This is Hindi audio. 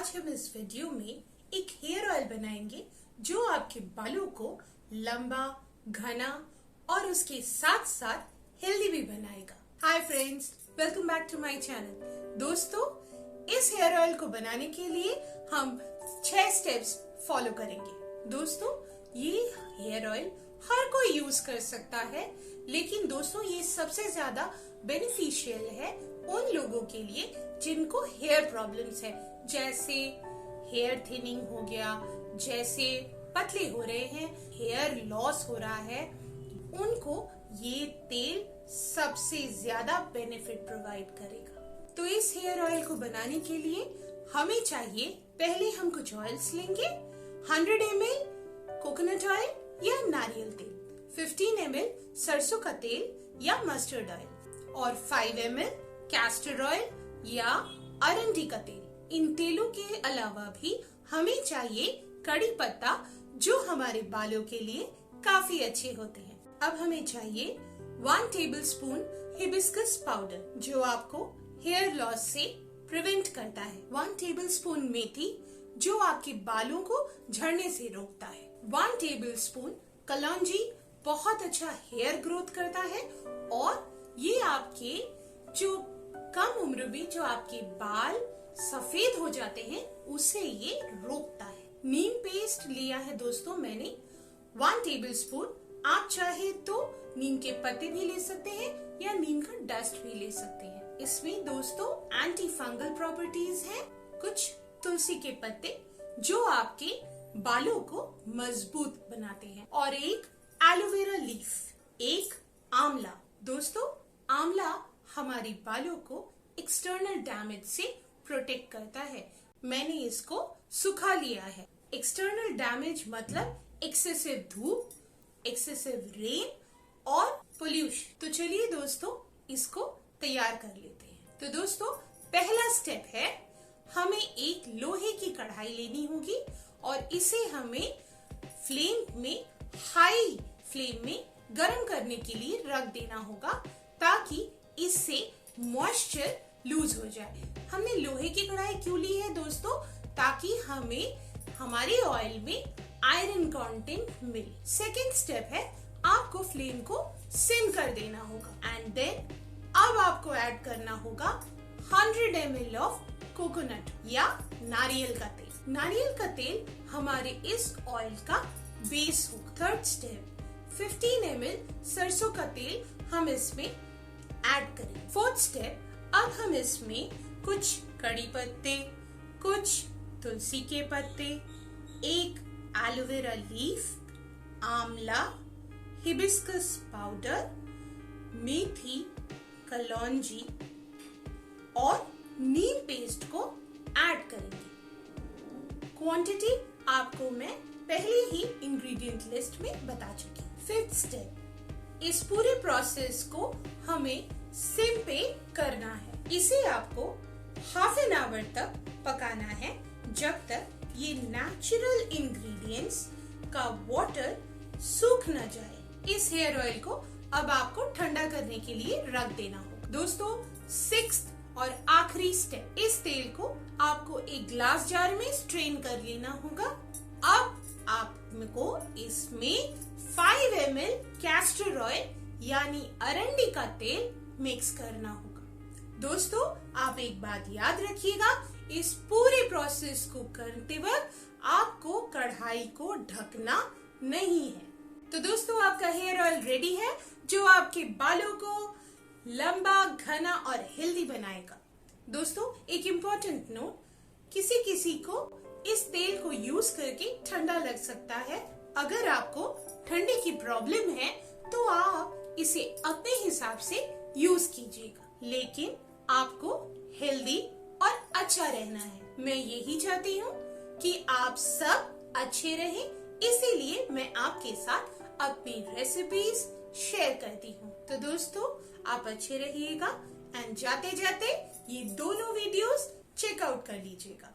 आज हम इस वीडियो में एक हेयर ऑयल बनाएंगे जो आपके बालों को लंबा, घना और उसके साथ साथ हेल्दी भी बनाएगा। Hi friends, welcome back to my channel. दोस्तों, इस हेयर ऑयल को बनाने के लिए हम 6 स्टेप्स फॉलो करेंगे। दोस्तों, ये हेयर ऑयल हर कोई यूज कर सकता है, लेकिन दोस्तों ये सबसे ज्यादा बेनिफिशियल है उन लोगों के लिए जिनको हेयर प्रॉब्लम्स है, जैसे हेयर थिनिंग हो गया, जैसे पतले हो रहे हैं, हेयर लॉस हो रहा है, उनको ये तेल सबसे ज्यादा बेनिफिट प्रोवाइड करेगा। तो इस हेयर ऑयल को बनाने के लिए हमें चाहिए, पहले हम कुछ ऑयल्स लेंगे। 100 ml कोकोनट ऑयल या नारियल तेल, 15 ml सरसों का तेल या मस्टर्ड ऑयल और 5 ml कैस्टर ऑयल या अरंडी का तेल। इन तेलों के अलावा भी हमें चाहिए कड़ी पत्ता, जो हमारे बालों के लिए काफी अच्छे होते हैं। अब हमें चाहिए 1 टेबलस्पून हिबिस्कस पाउडर, जो आपको हेयर लॉस से प्रिवेंट करता है। 1 टेबलस्पून मेथी, जो आपके बालों को झड़ने से रोकता है। 1 टेबलस्पून कलौंजी, बहुत अच्छा हेयर ग्रोथ करता है और ये आपके जो कम उम्र में जो आपके बाल सफेद हो जाते हैं उसे ये रोकता है। नीम पेस्ट लिया है दोस्तों मैंने 1 टेबलस्पून। आप चाहे तो नीम के पत्ते भी ले सकते हैं या नीम का डस्ट भी ले सकते हैं। इसमें दोस्तों एंटी फंगल प्रॉपर्टीज हैं। कुछ तुलसी के पत्ते जो आपके बालों को मजबूत बनाते हैं और एक एलोवेरा लीफ, एक आंवला। दोस्तों, आंवला हमारे बालों को एक्सटर्नल डैमेज से प्रोटेक्ट करता है। मैंने इसको सुखा लिया है। एक्सटर्नल डैमेज मतलब एक्सेसिव धूप, एक्सेसिव रेन और पोल्यूशन। तो चलिए दोस्तों, इसको तैयार कर लेते हैं। तो दोस्तों, पहला स्टेप है, हमें एक लोहे की कढ़ाई लेनी होगी और इसे हमें फ्लेम में, हाई फ्लेम में गर्म करने के लिए रख देना होगा, ताकि इससे मॉइस्चर लूज हो जाए। हमने लोहे की कढ़ाई क्यों ली है दोस्तों? ताकि हमें हमारे ऑयल में आयरन कंटेंट मिले। सेकेंड स्टेप है, आपको फ्लेम को सिम कर देना होगा एंड देन अब आपको ऐड करना होगा 100 ml ऑफ कोकोनट या नारियल का तेल। नारियल का तेल हमारे इस ऑयल का बेस होगा। थर्ड स्टेप, 15 ml सरसों का तेल हम इसमें ऐड करें। फोर्थ स्टेप, अब हम इसमें कुछ कड़ी पत्ते, कुछ तुलसी के पत्ते, एक एलोवेरा लीफ, आंवला, हिबिस्कस पाउडर, मेथी, कलौंजी और नीम पेस्ट को ऐड करेंगे। क्वांटिटी आपको मैं पहले ही इंग्रेडिएंट लिस्ट में बता चुकी। फिफ्थ स्टेप, इस पूरे प्रोसेस को हमें सिम पे करना है। इसे आपको हाफ एन आवर तक पकाना है, जब तक ये नेचुरल इंग्रेडिएंट्स का वाटर सूख न जाए। इस हेयर ऑयल को अब आपको ठंडा करने के लिए रख देना होगा। दोस्तों, 6th और आखिरी स्टेप, इस तेल को आपको एक ग्लास जार में स्ट्रेन कर लेना होगा। अब आपको इसमें 5 ml कैस्टर ऑयल यानी अरंडी का तेल मिक्स करना होगा। दोस्तों, आप एक बात याद रखिएगा, इस पूरे प्रोसेस को करते वक्त आपको कढ़ाई को ढकना नहीं है। तो दोस्तों, आपका हेयर ऑयल रेडी है, जो आपके बालों को लंबा, घना और हेल्दी बनाएगा। दोस्तों, एक इम्पोर्टेंट नोट, किसी किसी को इस तेल को यूज करके ठंडा लग सकता है। अगर आपको ठंडी की प्रॉब्लम है तो आप इसे अपने हिसाब से यूज कीजिएगा, लेकिन आपको हेल्दी और अच्छा रहना है। मैं यही चाहती हूँ कि आप सब अच्छे रहें, इसीलिए मैं आपके साथ अपनी रेसिपीज शेयर करती हूँ। तो दोस्तों, आप अच्छे रहिएगा एंड जाते जाते ये दोनों वीडियोस चेकआउट कर लीजिएगा।